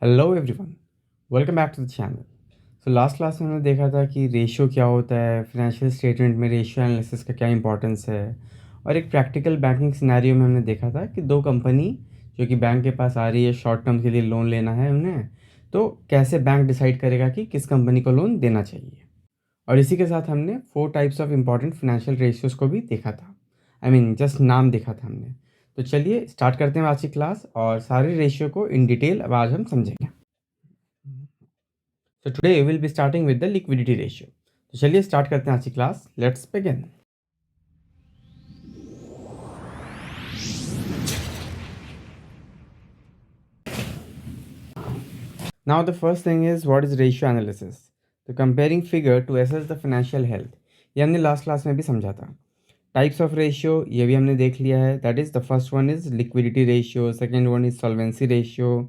Hello everyone, welcome back to the channel. So last class में हमने देखा था कि रेशियो क्या होता है, फाइनेंशियल स्टेटमेंट में रेशियो एनालिसिस का क्या इंपॉर्टेंस है, और एक प्रैक्टिकल बैंकिंग सिनेरियो में हमने देखा था कि दो कंपनी जो कि बैंक के पास आ रही है, शॉर्ट टर्म के लिए लोन लेना है उन्हें, तो कैसे बैंक डिसाइड करेगा कि किस कंपनी को लोन देना चाहिए। और इसी के साथ हमने 4 types of important financial ratios को भी देखा था। जस्ट नाम देखा था हमने। तो चलिए स्टार्ट करते हैं आज की क्लास, और सारे रेशियो को इन डिटेल अब आज हम समझेंगे। So today we will be starting with the liquidity ratio. तो चलिए स्टार्ट करते हैं आज की class. Let's begin. Now the first thing is what is ratio analysis? The comparing figure to assess the financial health. ये हमने last class में भी समझा था। टाइप्स ऑफ रेशियो ये भी हमने देख लिया है। That is the first one is liquidity ratio, second one is solvency ratio,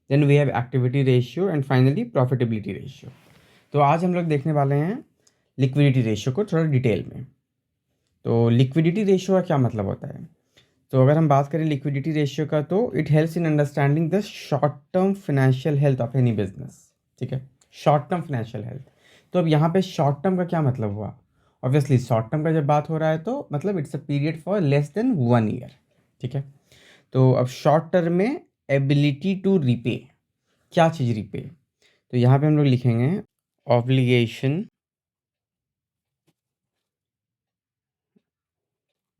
then we have activity ratio and finally profitability ratio. तो आज हम लोग देखने वाले हैं लिक्विडिटी रेशियो को थोड़ा डिटेल में। तो लिक्विडिटी रेशियो का क्या मतलब होता है? तो अगर हम बात करें लिक्विडिटी रेशियो का, तो it helps in understanding the short term financial health of any business. ठीक है, शॉर्ट टर्म फाइनेंशियल हेल्थ। तो अब यहाँ पे शॉर्ट टर्म का क्या मतलब हुआ? ऑब्वियसली शॉर्ट टर्म का जब बात हो रहा है तो मतलब it's a period for less than 1 year. ठीक है, तो अब शॉर्ट टर्म में एबिलिटी टू रिपे, क्या चीज़ रिपे? तो यहाँ पे हम लोग लिखेंगे obligation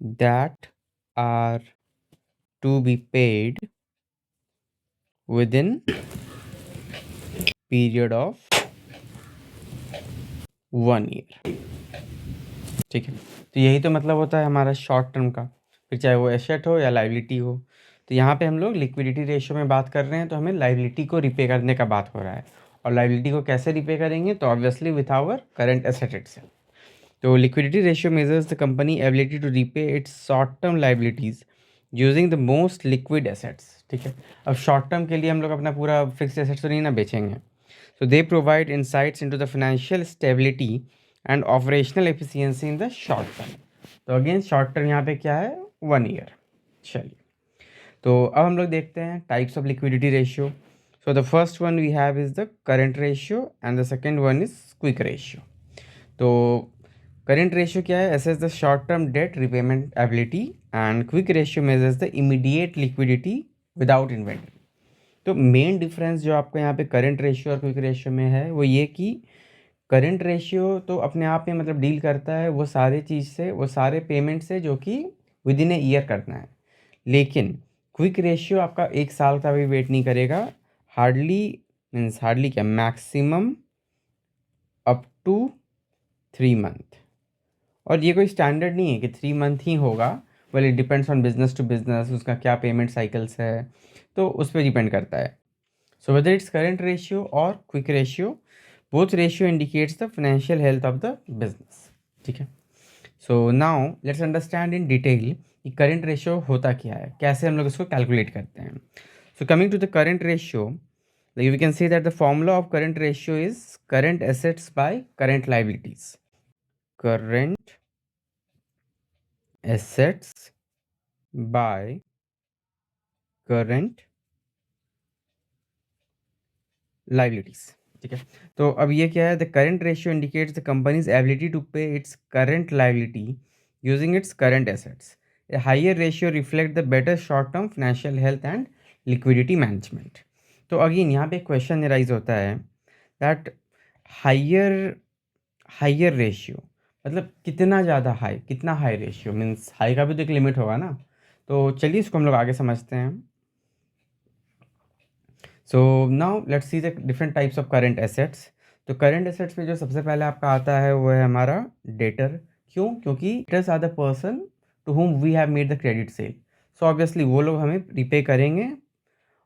that are to be paid within period of 1 year. ठीक है, तो यही तो मतलब होता है हमारा शॉर्ट टर्म का, फिर चाहे वो एसेट हो या लाइबिलिटी हो। तो यहाँ पे हम लोग लिक्विडिटी रेशियो में बात कर रहे हैं, तो हमें लाइबिलिटी को रिपे करने का बात हो रहा है। और लाइबिलिटी को कैसे रिपे करेंगे? तो obviously with our current asset itself. तो liquidity ratio measures the company ability to repay its short term liabilities using the most liquid assets. ठीक है, अब शॉर्ट टर्म के लिए हम लोग अपना पूरा फिक्स्ड एसेट्स तो नहीं ना बेचेंगे। So they provide insights into the financial stability and operational efficiency in the short term. तो अगेन शॉर्ट टर्म यहाँ पे क्या है? 1 ईयर। चलिए, तो अब हम लोग देखते हैं types of liquidity ratio. So the first one we have is the current ratio and the second one is quick ratio. तो करंट रेशियो क्या है? Assess the short term debt repayment ability, and quick ratio measures the immediate liquidity without inventory. तो main difference जो आपको यहाँ पे current ratio और quick ratio में है वो ये कि करंट रेशियो तो अपने आप में मतलब डील करता है वो सारे चीज़ से, वो सारे पेमेंट से जो कि विद इन ए ईयर करना है। लेकिन क्विक रेशियो आपका 1 साल का भी वेट नहीं करेगा। हार्डली मीन्स हार्डली क्या, मैक्सिमम अप टू 3 मंथ। और ये कोई स्टैंडर्ड नहीं है कि 3 मंथ ही होगा। Well it depends on business to business, उसका क्या पेमेंट साइकिल्स है, तो उस पर डिपेंड करता है। So whether it's current ratio or quick ratio, both ratio indicates the financial health of the business. ठीक है, so now let's understand in detail कि current ratio होता क्या है, कैसे हम लोग इसको कैलकुलेट करते हैं। So coming to the current ratio, like we can say that the formula of current ratio is current assets by current liabilities. Current assets by current liabilities. ठीक है, तो अब ये क्या है? The current ratio indicates the company's ability to pay its current liability using its current assets. A higher ratio reflect the better short term financial health and liquidity management. तो again यहाँ पे क्वेश्चन राइज होता है that higher higher ratio मतलब कितना ज़्यादा high, कितना high ratio means high का भी तो एक लिमिट होगा ना। तो चलिए इसको हम लोग आगे समझते हैं। So now let's see the different types of current assets. तो करंट एसेट्स में जो सबसे पहले आपका आता है वो है हमारा डेटर। क्यों? क्योंकि debtors are the person to whom we have made the credit sale. So obviously वो लोग हमें रिपे करेंगे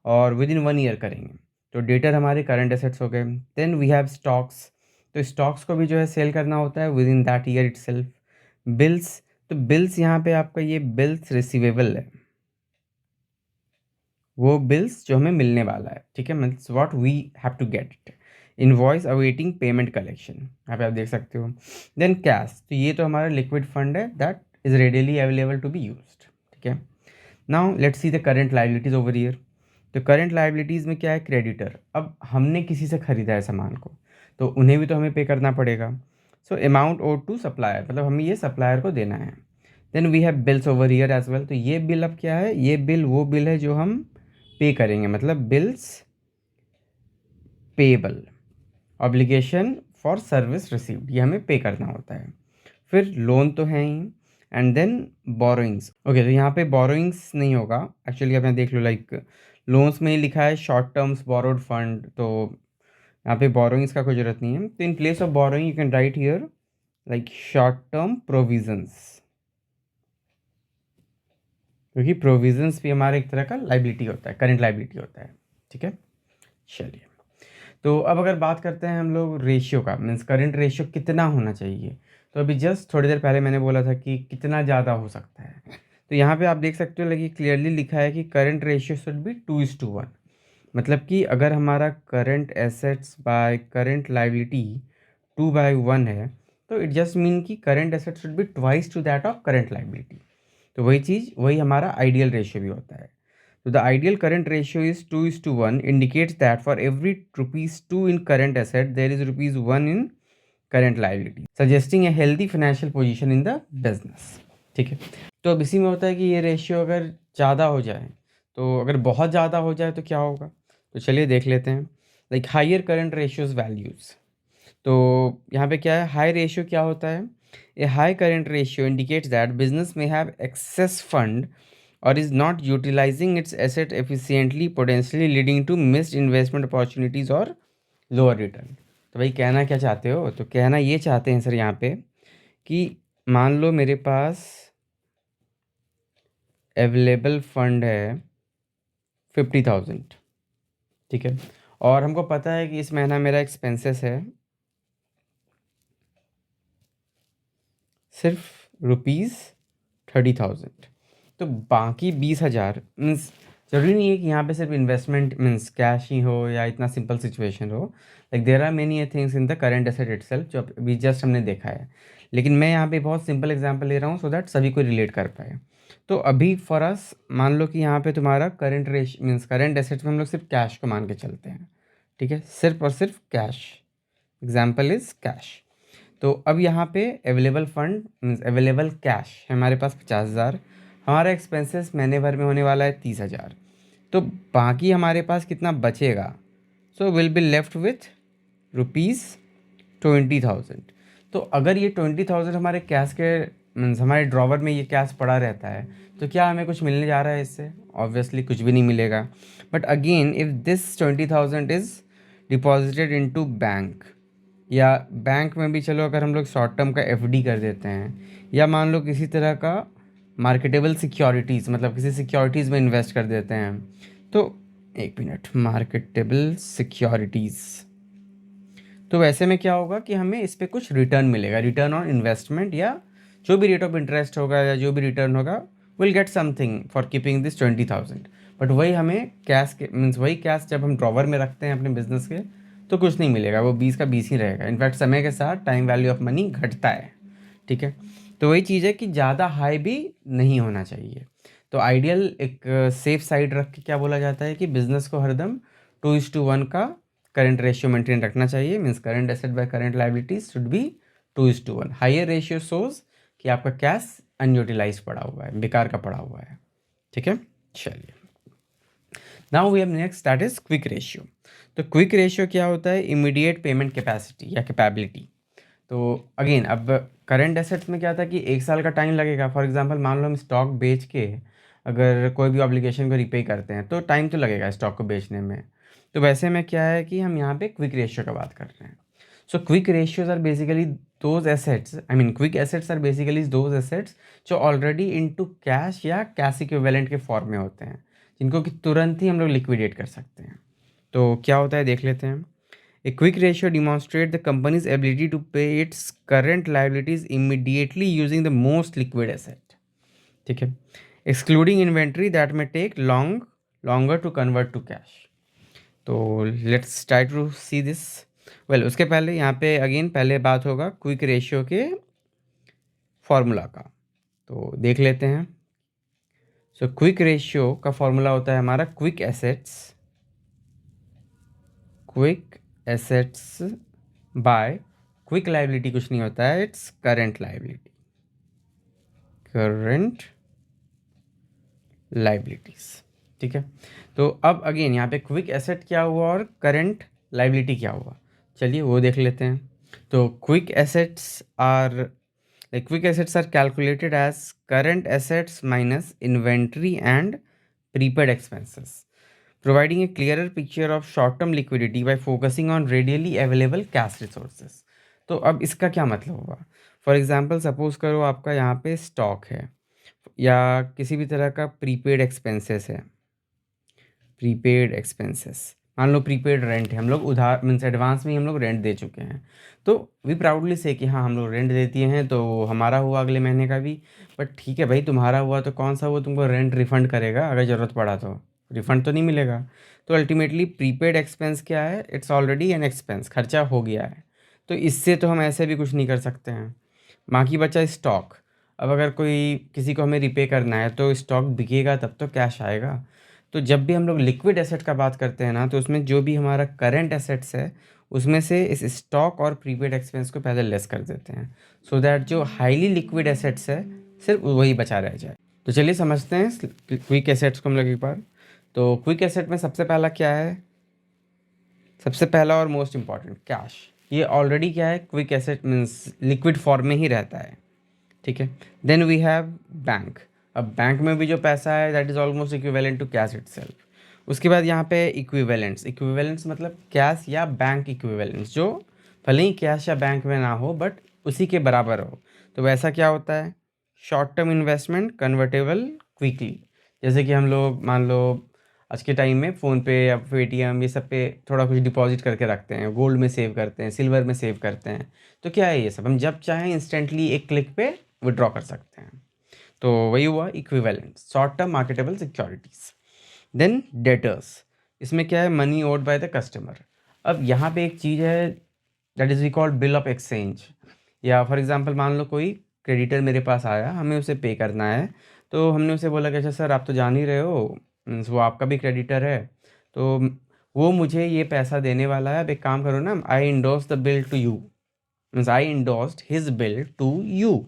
और विद इन 1 ईयर करेंगे। तो डेटर हमारे करंट एसेट्स हो गए। Then we have stocks. तो स्टॉक्स को भी जो है सेल करना होता है within that year itself. Bills, तो बिल्स यहाँ पे आपका ये बिल्स रिसीवेबल है, वो बिल्स जो हमें मिलने वाला है। ठीक है, means what we have to get it. Invoice awaiting payment collection, यहाँ पे आप देख सकते हो। देन कैश, तो ये तो हमारा लिक्विड फंड है that is readily available to be used. ठीक है, now let's see the current liabilities over year. तो करंट लाइबिलिटीज़ में क्या है, क्रेडिटर। अब हमने किसी से ख़रीदा है सामान को, तो उन्हें भी तो हमें पे करना पड़ेगा। So amount owed to supplier, मतलब हमें ये सप्लायर को देना है। Then we have bills over here as well. तो ये बिल अब क्या है, ये बिल वो बिल है जो हम पे करेंगे, मतलब bills payable, obligation for service received, ये हमें पे करना होता है। फिर लोन तो है ही, एंड देन बोरोइंग्स। ओके, तो यहाँ पे बोरोइंग्स नहीं होगा एक्चुअली, अपने देख लो, लाइक लोन्स में ही लिखा है शॉर्ट टर्म्स बोरोड फंड, तो यहाँ पे बोरोइंग्स का कोई ज़रूरत नहीं है। तो in place of borrowing you can write here like short term provisions, क्योंकि प्रोविजंस भी हमारा एक तरह का लाइबिलिटी होता है, करंट लाइबिलिटी होता है। ठीक है, चलिए। तो अब अगर बात करते हैं हम लोग रेशियो का, मीन्स करंट रेशियो कितना होना चाहिए। तो अभी जस्ट थोड़ी देर पहले मैंने बोला था कि कितना ज़्यादा हो सकता है। तो यहाँ पे आप देख सकते हो, लगी क्लियरली लिखा है कि करंट रेशियो शुड बी 2:1। मतलब कि अगर हमारा current assets by current liability 2/1 है, तो इट जस्ट मीन कि current asset should be twice to that of current liability. तो वही चीज़, वही हमारा आइडियल रेशियो भी होता है। So the ideal current ratio is 2:1, indicates that for every ₹2 in current asset, there is ₹1 in current liability, suggesting a healthy financial position in the business. ठीक है, तो अब इसी में होता है कि ये रेशियो अगर ज़्यादा हो जाए, तो अगर बहुत ज़्यादा हो जाए तो क्या होगा, तो चलिए देख लेते हैं। Like higher current ratios values, तो यहाँ पे क्या है, हाई रेशियो क्या होता है, a high current ratio indicates that business में have excess fund or is not utilizing its asset efficiently, potentially leading to missed investment opportunities or lower return। तो भाई कहना क्या चाहते हो, तो कहना ये चाहते हैं सर यहाँ पे कि मान लो मेरे पास अवेलेबल फंड है 50,000, ठीक है, और हमको पता है कि इस महीना मेरा एक्सपेंसेस है सिर्फ ₹30,000, तो बाकी 20,000 मीन्स ज़रूरी नहीं है कि यहाँ पे सिर्फ इन्वेस्टमेंट मीन्स कैश ही हो या इतना सिंपल सिचुएशन हो। Like there are many things in the current asset itself जो अभी जस्ट हमने देखा है, लेकिन मैं यहाँ पे बहुत सिंपल एग्जांपल ले रहा हूँ सो दैट सभी को रिलेट कर पाए। तो अभी फॉर अस मान लो कि यहाँ पे तुम्हारा करंट रेश मीन्स करंट एसेट्स में हम लोग सिर्फ कैश को मान के चलते हैं, ठीक है, सिर्फ और सिर्फ कैश, एग्जाम्पल इज कैश। तो अब यहाँ पे available fund means available cash है हमारे पास 50,000, हमारा एक्सपेंसेस महीने भर में होने वाला है 30,000, तो बाकी हमारे पास कितना बचेगा, so will be left with ₹20,000। तो अगर ये 20,000 हमारे कैश के मीन्स हमारे ड्रॉवर में ये कैश पड़ा रहता है, तो क्या हमें कुछ मिलने जा रहा है इससे, ऑब्वियसली कुछ भी नहीं मिलेगा। But again if this 20,000 is deposited into bank, या बैंक में भी चलो अगर हम लोग शॉर्ट टर्म का एफडी कर देते हैं, या मान लो किसी तरह का मार्केटेबल सिक्योरिटीज़ मतलब किसी सिक्योरिटीज़ में इन्वेस्ट कर देते हैं, तो एक मिनट, मार्केटेबल सिक्योरिटीज़, तो वैसे में क्या होगा कि हमें इस पर कुछ रिटर्न मिलेगा, रिटर्न ऑन इन्वेस्टमेंट, या जो भी रेट ऑफ इंटरेस्ट होगा या जो भी रिटर्न होगा, will get something for keeping this 20,000। But वही हमें कैश के मीन्स वही कैश जब हम ड्रॉवर में रखते हैं अपने बिजनेस के, तो कुछ नहीं मिलेगा, वो 20 का 20 ही रहेगा। इनफैक्ट समय के साथ टाइम वैल्यू ऑफ मनी घटता है, ठीक है। तो वही चीज़ है कि ज़्यादा हाई भी नहीं होना चाहिए। तो आइडियल एक सेफ साइड रख के क्या बोला जाता है कि बिज़नेस को हरदम 2:1 का करंट रेशियो मेंटेन रखना चाहिए, means current asset by current liabilities should be 2:1। Higher ratio shows कि आपका कैश अनयूटिलाइज पड़ा हुआ है, बेकार का पड़ा हुआ है, ठीक है। चलिए, now we have next that is quick ratio. तो क्विक रेशियो क्या होता है, इमीडिएट पेमेंट कैपेसिटी या कैपेबिलिटी। तो अगेन अब करंट एसेट्स में क्या था कि 1 साल का टाइम लगेगा। फॉर एग्जांपल मान लो हम स्टॉक बेच के अगर कोई भी ऑब्लिगेशन को रिपे करते हैं, तो टाइम तो लगेगा स्टॉक को बेचने में। तो वैसे में क्या है कि हम यहाँ पे क्विक रेशियो का बात कर रहे हैं। So quick ratios are basically those assets, I mean quick assets are basically those assets जो ऑलरेडी इनटू कैश या कैश इक्विवेलेंट के फॉर्म में होते हैं, जिनको कि तुरंत ही हम लोग लिक्विडेट कर सकते हैं। तो क्या होता है देख लेते हैं। A quick ratio demonstrates the company's ability to pay its current liabilities immediately using the most liquid asset, ठीक है, excluding inventory that may take longer to convert to cash। तो let's try to see this। well, उसके पहले यहाँ पे again पहले बात होगा क्विक रेशियो के फॉर्मूला का, तो देख लेते हैं। सो क्विक रेशियो का फॉर्मूला होता है हमारा quick assets bye quick liability कुछ नहीं होता है, इट्स करंट लाइबिलिटीज। ठीक है, तो अब अगेन यहाँ पे क्विक एसेट क्या हुआ और करंट लाइबिलिटी क्या हुआ, चलिए वो देख लेते हैं। तो quick assets are calculated as current assets minus inventory and prepaid expenses, providing a clearer picture of short-term liquidity by focusing on readily available cash resources। तो अब इसका क्या मतलब होगा, फॉर एग्जांपल सपोज करो आपका यहाँ पे स्टॉक है या किसी भी तरह का प्रीपेड एक्सपेंसेस है, मान लो प्रीपेड रेंट है, हम लोग उधार मीन्स एडवांस में ही हम लोग रेंट दे चुके हैं, तो वी प्राउडली से कि हाँ हम लोग रेंट देती हैं तो हमारा हुआ अगले महीने का भी। बट ठीक है भाई, तुम्हारा हुआ तो कौन सा वो तुमको रेंट रिफ़ंड करेगा, अगर ज़रूरत पड़ा तो रिफ़ंड तो नहीं मिलेगा। तो अल्टीमेटली प्रीपेड एक्सपेंस क्या है, इट्स ऑलरेडी एन एक्सपेंस, खर्चा हो गया है, तो इससे तो हम ऐसे भी कुछ नहीं कर सकते हैं। बाकी बचा स्टॉक, अब अगर कोई किसी को हमें रिपे करना है तो स्टॉक बिकेगा तब तो कैश आएगा। तो जब भी हम लोग लिक्विड एसेट का बात करते हैं ना, तो उसमें जो भी हमारा करंट एसेट्स है उसमें से इस स्टॉक और प्रीपेड एक्सपेंस को पहले लेस कर देते हैं, सो दैट जो हाईली लिक्विड एसेट्स है सिर्फ वही बचा रह जाए। तो चलिए समझते हैं क्विक एसेट्स को हम लोग एक बार। तो क्विक एसेट में सबसे पहला क्या है, सबसे पहला और मोस्ट इम्पॉर्टेंट कैश। ये ऑलरेडी क्या है, quick asset means liquid form में ही रहता है। ठीक है, देन वी हैव बैंक। अब बैंक में भी जो पैसा है that is almost equivalent to cash itself. उसके बाद यहाँ पे इक्विवेलेंट्स मतलब कैश या बैंक इक्विवेलेंट्स, जो भले ही कैश या बैंक में ना हो बट उसी के बराबर हो। तो वैसा क्या होता है, short term investment convertible quickly, जैसे कि हम लोग मान लो आज के टाइम में फ़ोनपे या पेटीएम ये सब पे थोड़ा कुछ डिपॉजिट करके रखते हैं, गोल्ड में सेव करते हैं, सिल्वर में सेव करते हैं। तो क्या है ये सब, हम जब चाहें इंस्टेंटली एक क्लिक पे विड्रॉ कर सकते हैं। तो वही हुआ equivalent, short term marketable securities. Then debtors, इसमें क्या है, money owed by the customer. अब यहाँ पे एक चीज़ है that is we called bill of exchange, या फॉर एग्जांपल मान लो कोई क्रेडिटर मेरे पास आया, हमें उसे पे करना है, तो हमने उसे बोला कि अच्छा सर आप तो जान ही रहे हो, मीन्स वो आपका भी क्रेडिटर है, तो वो मुझे ये पैसा देने वाला है, अब एक काम करो ना, I endorse the bill to you, means I endorsed his bill to you,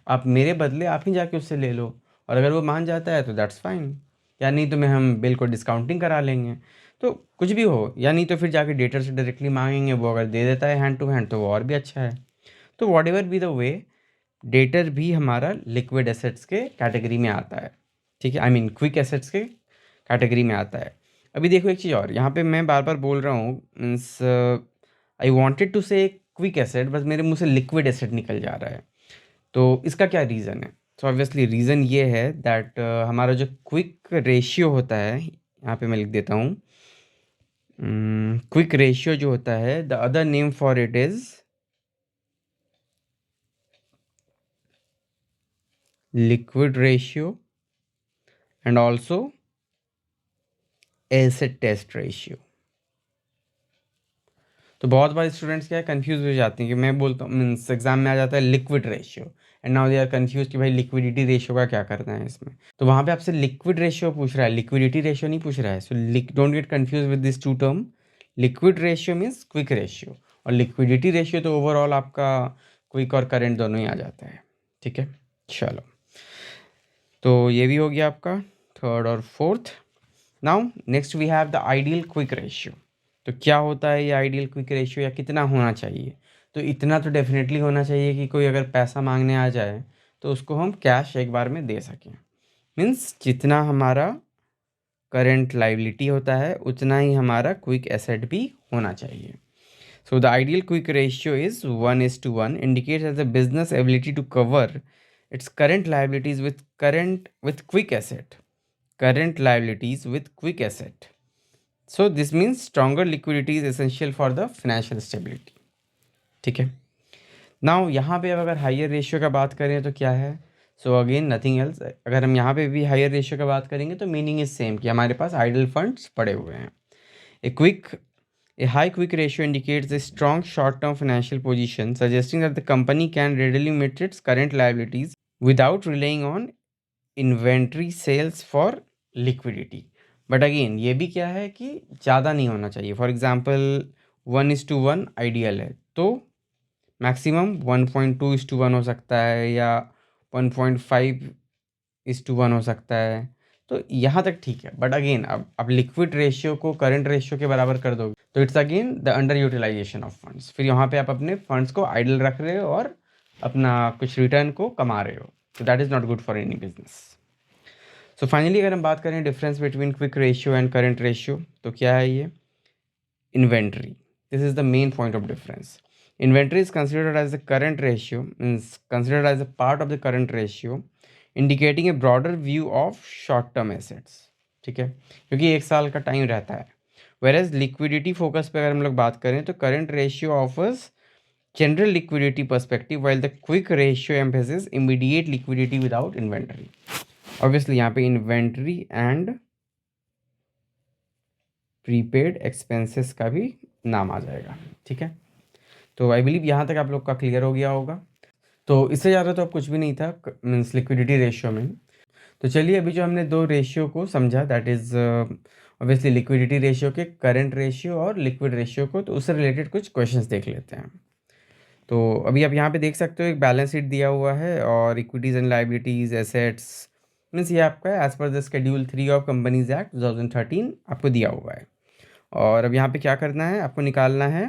आप मेरे बदले आप ही जाके उससे ले लो, और अगर वो मान जाता है तो दैट्स फाइन, या नहीं तो मैं हम बिल को डिस्काउंटिंग करा लेंगे। तो कुछ भी हो, या नहीं तो फिर जाके डेटर से डायरेक्टली मांगेंगे, वो अगर दे देता है हैंड टू हैंड तो वो और भी अच्छा है। तो what ever be the way, debtor भी हमारा लिक्विड एसेट्स के कैटेगरी में आता है। ठीक है, आई मीन क्विक एसेट्स के कैटेगरी में आता है। अभी देखो एक चीज़ और, यहाँ पे मैं बार बार बोल रहा हूँ, मीन्स आई वॉन्टेड टू से क्विक एसेट, बस मेरे मुँह से लिक्विड एसेट निकल जा रहा है। तो इसका क्या रीज़न है, तो ऑब्वियसली रीज़न ये है दैट हमारा जो क्विक रेशियो होता है, यहाँ पे मैं लिख देता हूँ, क्विक रेशियो जो होता है, the other name for it is liquid ratio and also acid test ratio. तो बहुत बार स्टूडेंट्स क्या है, कंफ्यूज हो जाते हैं कि मैं बोलता हूँ, मीन्स एग्जाम में आ जाता है liquid ratio, and now they are confuse कि भाई लिक्विडिटी रेशियो का क्या करना है इसमें। तो वहाँ पे आपसे लिक्विड रेशियो पूछ रहा है, लिक्विडिटी रेशियो नहीं पूछ रहा है। So don't get confuse with this two term. Liquid ratio means quick ratio, और लिक्विडिटी रेशियो तो ओवरऑल आपका क्विक और करेंट दोनों ही आ जाता है। ठीक है, चलो, तो ये भी हो गया आपका थर्ड और fourth. Now next we have the ideal quick ratio. तो क्या होता है ये आइडियल क्विक रेशियो, या कितना होना चाहिए, तो इतना तो डेफिनेटली होना चाहिए कि कोई अगर पैसा मांगने आ जाए तो उसको हम कैश एक बार में दे सकें। मीन्स जितना हमारा करंट लाइबिलिटी होता है उतना ही हमारा क्विक एसेट भी होना चाहिए। So the ideal quick ratio is 1:1, indicates as a business ability to cover its current liabilities with quick asset, current liabilities with quick asset. So this means stronger liquidity is essential for the financial stability. ठीक है, now यहाँ पे अब अगर higher ratio का बात करें तो क्या है, सो अगेन नथिंग एल्स, अगर हम यहाँ पे भी हायर रेशियो का बात करेंगे तो मीनिंग इज सेम कि हमारे पास आइडल फंड्स पड़े हुए हैं। A high quick ratio indicates a strong short-term financial position, suggesting that the company can readily meet its current liabilities without relying on inventory sales for liquidity. But again ये भी क्या है कि ज़्यादा नहीं होना चाहिए। फॉर एग्जांपल 1:1 आइडियल है, तो मैक्सिमम 1.2:1 हो सकता है या 1.5:1 हो सकता है। तो यहाँ तक ठीक है। बट अगेन अब लिक्विड रेशियो को करंट रेशियो के बराबर कर दोगे तो it's again the under utilization of funds. फिर यहाँ पे आप अपने फंड्स को आइडल रख रहे हो और अपना कुछ रिटर्न को कमा रहे हो, तो that is not good for any business. So finally अगर हम बात करें difference between quick ratio and current ratio, तो क्या है ये? Inventory. This is the main point of difference. Inventory is considered as the current ratio, is considered as a part of the current ratio, indicating a broader view of short term assets. ठीक है, क्योंकि एक साल का time रहता है। Whereas liquidity focus पे अगर हम लोग बात करें तो current ratio offers general liquidity perspective, while the quick ratio emphasizes immediate liquidity without inventory. Obviously यहाँ पे inventory and प्रीपेड एक्सपेंसेस का भी नाम आ जाएगा। ठीक है, तो आई बिलीव यहाँ तक आप लोग का क्लियर हो गया होगा। तो इससे ज़्यादा तो अब कुछ भी नहीं था मीन्स लिक्विडिटी रेशियो में। तो चलिए अभी जो हमने दो रेशियो को समझा, that is obviously liquidity ratio के करंट रेशियो और लिक्विड रेशियो को, तो उससे रिलेटेड कुछ क्वेश्चंस देख लेते हैं। तो अभी आप यहाँ पे देख सकते हो एक बैलेंस शीट दिया हुआ है और equities and liabilities assets means ये आपका as per the schedule 3 of companies act 2013 आपको दिया हुआ है। और अब यहाँ पे क्या करना है, आपको निकालना है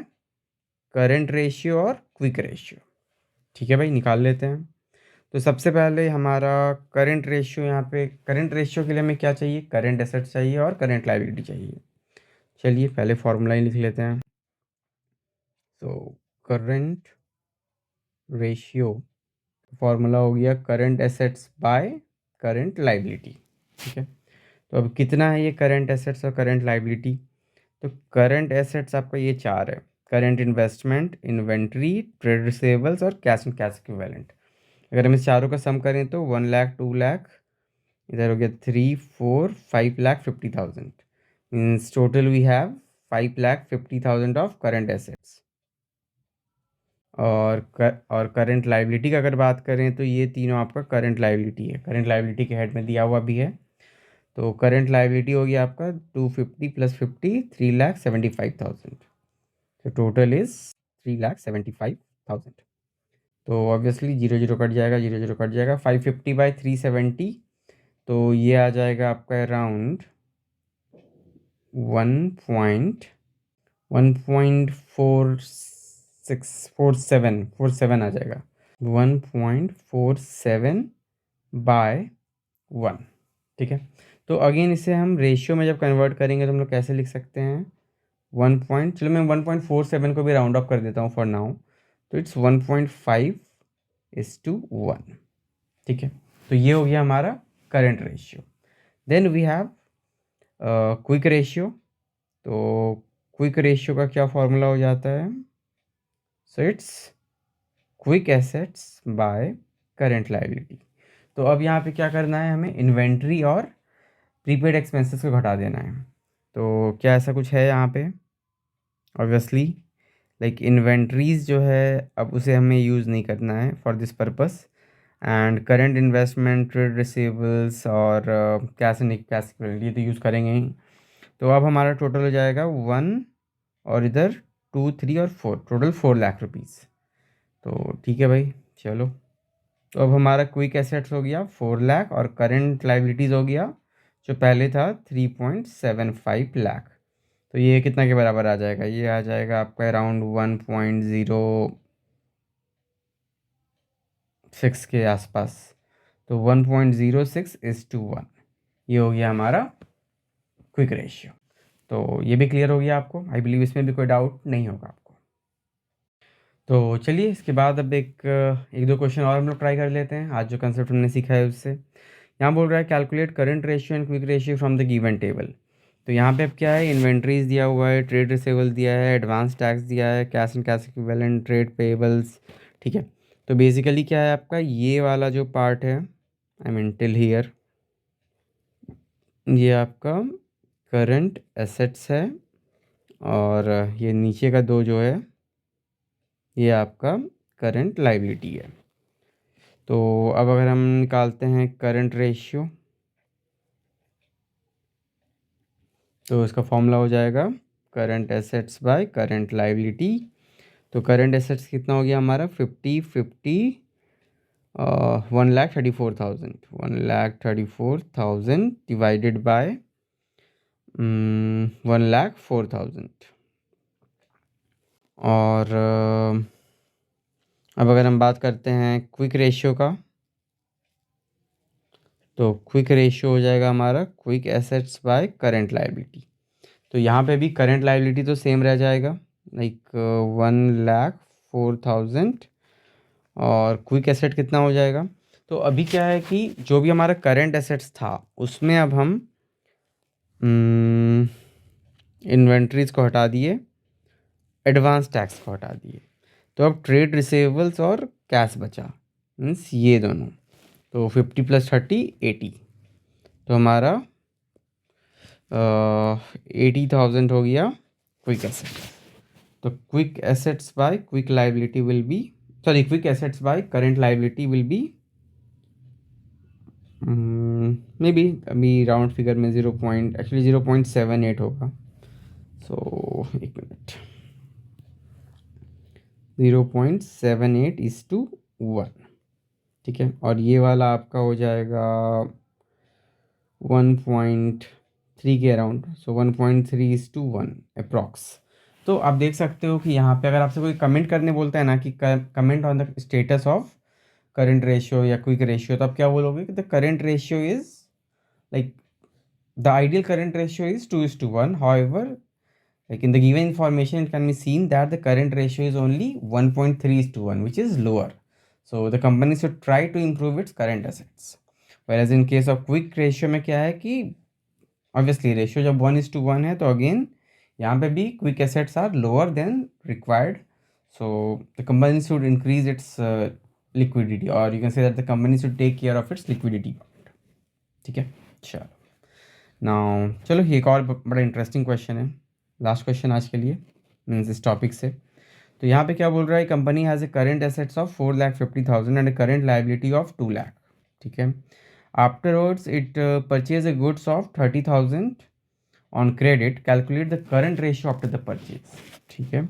करंट रेशियो और क्विक रेशियो। ठीक है भाई, निकाल लेते हैं। तो सबसे पहले हमारा करंट रेशियो, यहाँ पे करंट रेशियो के लिए हमें क्या चाहिए? करंट एसेट चाहिए और करंट लायबिलिटी चाहिए। चलिए पहले फॉर्मूला ही लिख लेते हैं। तो करंट रेशियो फॉर्मूला हो गया current assets by current liability. ठीक है, तो अब कितना है ये करंट एसेट्स और करंट लायबिलिटी? तो करंट एसेट्स आपका ये चार है: करंट इन्वेस्टमेंट, इन्वेंट्री, ट्रेड रिसेवेबल्स और कैश एंड कैश इक्विवेलेंट। अगर हम इस चारों का सम करें तो 1 लाख, 2 लाख, इधर हो गया 3, 4, 5,50,000। Means total we have 5,50,000 of current assets. और करंट लाइबिलिटी का अगर बात करें तो ये तीनों आपका करंट लाइबिलिटी है। करंट लाइबिलिटी के हेड में दिया हुआ भी है। तो करंट लाइबिलिटी हो गया आपका 250 + 50, 3,75,000। तो टोटल इज़ 3,75,000। तो ऑब्वियसली जीरो जीरो कट जाएगा, जीरो जीरो कट जाएगा। 550/370, तो ये आ जाएगा आपका अराउंड 1.47 आ जाएगा। 1.47/1। ठीक है, तो अगेन इसे हम रेशियो में जब कन्वर्ट करेंगे तो हम लोग कैसे लिख सकते हैं? चलो मैं 1.47 को भी राउंड ऑफ कर देता हूँ फॉर नाउ। तो इट्स 1.5:1। ठीक है, तो ये हो गया हमारा current ratio. Then we have quick ratio. तो क्विक रेशियो का क्या फॉर्मूला हो जाता है? So it's quick assets by current liability. तो अब यहाँ पे क्या करना है, हमें इन्वेंट्री और प्रीपेड एक्सपेंसेस को घटा देना है। तो क्या ऐसा कुछ है यहाँ पे? ऑब्वियसली लाइक इन्वेंट्रीज जो है अब उसे हमें यूज़ नहीं करना है for this purpose. And current investment, trade receivables और कैश एंड कैश इक्विवेलेंट ये तो यूज़ करेंगे ही। तो अब हमारा टोटल हो जाएगा 1 और इधर 2, 3 और 4, टोटल 4 लाख रुपीज़। तो ठीक है भाई, चलो। तो अब हमारा क्विक एसेट्स हो गया 4 लाख और करंट लाइबिलिटीज़ हो गया जो पहले था 3.75 लाख। तो ये कितना के बराबर आ जाएगा? ये आ जाएगा आपका अराउंड 1.06 के आसपास। तो 1.06:1 ये हो गया हमारा क्विक रेशियो। तो ये भी क्लियर हो गया आपको? आई बिलीव इसमें भी कोई डाउट नहीं होगा आपको। तो चलिए इसके बाद अब एक दो क्वेश्चन और हम लोग ट्राई कर लेते हैं आज जो कंसेप्ट हमने सीखा है उससे। यहाँ बोल रहा है calculate current ratio and quick ratio from the given table. तो यहाँ पे अब क्या है, इन्वेंट्रीज दिया हुआ है, ट्रेड रिसेवेबल दिया है, एडवांस टैक्स दिया है, cash and cash equivalent, trade payables. ठीक है, तो बेसिकली क्या है आपका ये वाला जो पार्ट है, आई मीन टिल हियर, ये आपका करंट एसेट्स है और ये नीचे का 2 जो है ये आपका करंट लाइबिलिटी है। तो अब अगर हम निकालते हैं करंट रेशियो, तो इसका फॉर्मूला हो जाएगा current assets by current liability. तो करंट एसेट्स कितना हो गया हमारा 50 1,34,000 1,34,000 डिवाइडेड बाय 1,04,000। और अब अगर हम बात करते हैं क्विक रेशियो का, तो क्विक रेशियो हो जाएगा हमारा quick assets by current liability. तो यहाँ पे भी करंट लाइबिलिटी तो सेम रह जाएगा, लाइक 1,04,000, और क्विक एसेट कितना हो जाएगा। तो अभी क्या है कि जो भी हमारा करंट एसेट्स था उसमें अब हम इन्वेंट्रीज को हटा दिए, एडवांस टैक्स को हटा दिए, तो अब ट्रेड रिसीवेबल्स और कैश बचा, मीन्स ये दोनों। तो 50 + 30 80, तो हमारा 80,000 हो गया क्विक एसेट्स। तो quick assets bye quick liability will be, sorry, quick assets by current liability will be may be, अभी राउंड फिगर में 0.78 होगा। सो एक मिनट, 0.78:1, ठीक है। और ये वाला आपका हो जाएगा 1.3 के अराउंड, सो 1.3:1 अप्रॉक्स। तो आप देख सकते हो कि यहाँ पे अगर आपसे कोई कमेंट करने बोलता है ना कि comment on the status of current ratio या क्विक रेशियो, तो आप क्या बोलोगे कि the current ratio is like the ideal current ratio is 2:1. However, like in the given information, it can be seen that the current ratio is only 1.3:1, which is lower. So the company should try to improve its current assets. Whereas in case of quick ratio में क्या है कि obviously ratio जब 1:1 है, तो again यहाँ पे भी quick assets are lower than required. So the company should increase its liquidity, or you can say that the company should take care of its liquidity. ठीक है, चलो नाउ चलो ये एक और बड़ा इंटरेस्टिंग क्वेश्चन है, लास्ट क्वेश्चन आज के लिए, मीन्स इस टॉपिक से। तो यहाँ पे क्या बोल रहा है, company has a current assets of 4,50,000 and A current liability of 2 lakh, ठीक है। Afterwards it purchase a goods of 30,000 on credit, calculate the current ratio after the purchase, ठीक है।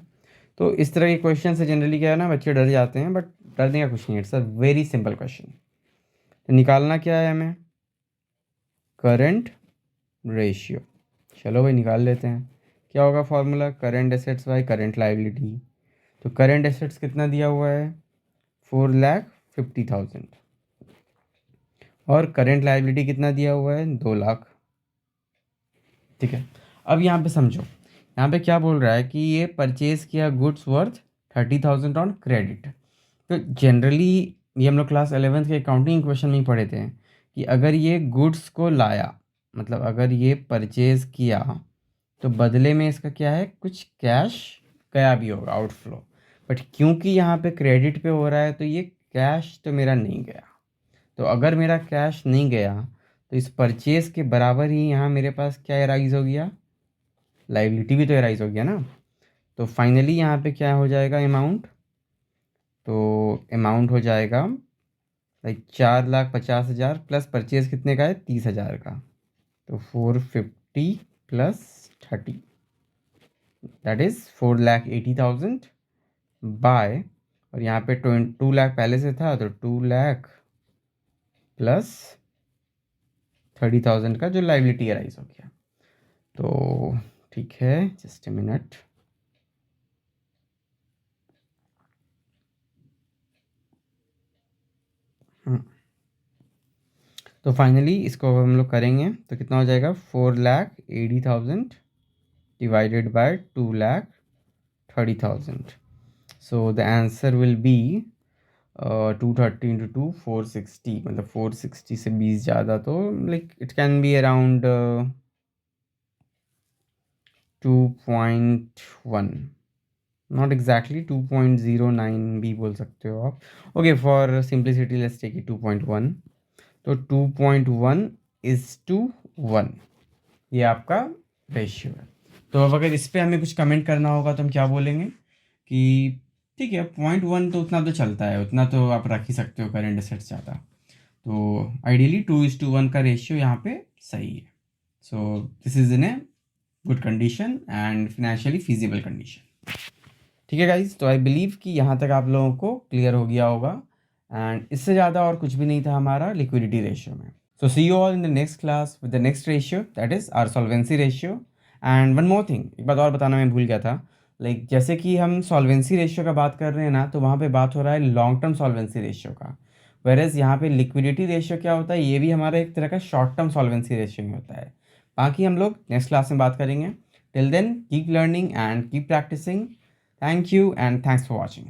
तो इस तरह के क्वेश्चन से जनरली क्या है ना, बच्चे डर जाते हैं, बट डरने का कुछ नहीं है, it's a very simple question. तो निकालना क्या है हमें, करंट रेशियो। चलो भाई निकाल लेते हैं, क्या होगा formula, current assets by current liability. तो करंट एसेट्स कितना दिया हुआ है 4,50,000, और करंट लाइबिलिटी कितना दिया हुआ है 2 लाख, ठीक है। अब यहाँ पे समझो, यहाँ पे क्या बोल रहा है कि ये परचेज किया गुड्स वर्थ 30,000 ऑन क्रेडिट। तो जनरली ये हम लोग क्लास 11th के अकाउंटिंग क्वेश्चन में ही पढ़े थे कि अगर ये गुड्स को लाया, मतलब अगर ये परचेज किया, तो बदले में इसका क्या है, कुछ कैश गया भी होगा, आउटफ्लो। बट क्योंकि यहाँ पे क्रेडिट पे हो रहा है, तो ये कैश तो मेरा नहीं गया। तो अगर मेरा कैश नहीं गया, तो इस परचेज के बराबर ही यहाँ मेरे पास क्या एराइज हो गया, लाइबिलिटी भी तो एराइज हो गया ना। तो फाइनली यहाँ पे क्या हो जाएगा अमाउंट, तो अमाउंट हो जाएगा लाइक 4,50,000 प्लस परचेज कितने का है 30,000 का, तो 450 + 30, दैट इज़ 4,80,000 बाय, और यहाँ पे 2 लाख पहले से था, तो 2 लाख प्लस 30,000 का जो लाइबिलिटी अराइज हो गया। तो ठीक है, जस्ट ए मिनट, तो फाइनली इसको हम लोग करेंगे तो कितना हो जाएगा 4,80,000 divided by 2,30,000। So the answer will be 230 × 2 460, मतलब 460 से 20 ज़्यादा, तो like it can be around 2.1, not exactly 2.09 भी बोल सकते हो आप। Okay, for simplicity let's take it 2.1। तो 2.1:1 ये आपका रेशियो है। तो अब अगर इस पर हमें कुछ कमेंट करना होगा तो हम क्या बोलेंगे कि ठीक है, 0.1 तो उतना तो चलता है, उतना तो आप रख ही सकते हो करेंट एसेट्स ज़्यादा। तो आइडियली 2:1 का रेशियो यहाँ पे सही है। So this is in a good condition and financially feasible condition. ठीक है गाइज, तो आई बिलीव कि यहाँ तक आप लोगों को क्लियर हो गया होगा एंड इससे ज़्यादा और कुछ भी नहीं था हमारा लिक्विडिटी रेशियो में। So see you all in the next class with the next ratio, that is our solvency ratio. And one more thing, एक बात और बताना मैं भूल गया था, लाइक जैसे कि हम सॉल्वेंसी रेशियो का बात कर रहे हैं ना, तो वहाँ पे बात हो रहा है लॉन्ग टर्म सॉल्वेंसी रेशियो का, वेरेज यहाँ पे लिक्विडिटी रेशियो क्या होता है, ये भी हमारा एक तरह का शॉर्ट टर्म सॉल्वेंसी रेशियो ही होता है। बाकी हम लोग नेक्स्ट क्लास में बात करेंगे। Till then keep learning and keep practising. Thank you and thanks for watching.